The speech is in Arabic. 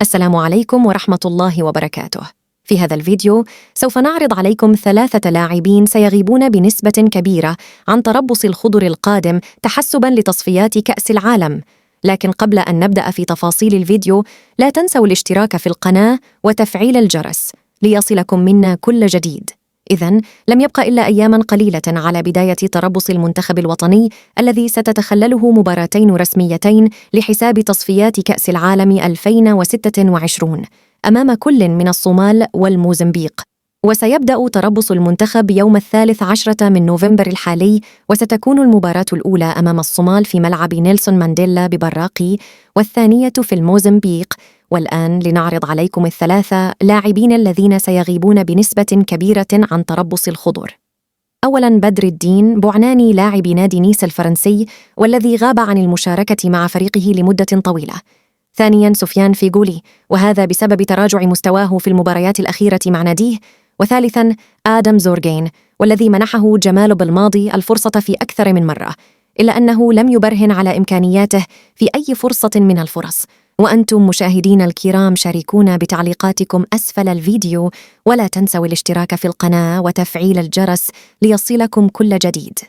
السلام عليكم ورحمة الله وبركاته. في هذا الفيديو سوف نعرض عليكم 3 لاعبين سيغيبون بنسبة كبيرة عن تربص الخضر القادم تحسباً لتصفيات كأس العالم. لكن قبل أن نبدأ في تفاصيل الفيديو، لا تنسوا الاشتراك في القناة وتفعيل الجرس ليصلكم منا كل جديد. إذن لم يبقى إلا أياماً قليلة على بداية تربص المنتخب الوطني الذي ستتخلله مباراتين رسميتين لحساب تصفيات كأس العالم 2026 أمام كل من الصومال والموزمبيق. وسيبدأ تربص المنتخب يوم 13 من نوفمبر الحالي، وستكون المباراة الأولى أمام الصومال في ملعب نيلسون مانديلا ببراقي، والثانية في الموزمبيق. والآن لنعرض عليكم ال3 لاعبين الذين سيغيبون بنسبة كبيرة عن تربص الخضر. أولاً، بدر الدين بوعناني لاعب نادي نيس الفرنسي، والذي غاب عن المشاركة مع فريقه لمدة طويلة. ثانياً، سفيان فيغولي، وهذا بسبب تراجع مستواه في المباريات الأخيرة مع ناديه. وثالثاً، آدم زورغين، والذي منحه جمال بالماضي الفرصة في أكثر من مرة، إلا أنه لم يبرهن على إمكانياته في أي فرصة من الفرص. وأنتم مشاهدين الكرام شاركونا بتعليقاتكم أسفل الفيديو، ولا تنسوا الاشتراك في القناة وتفعيل الجرس ليصلكم كل جديد.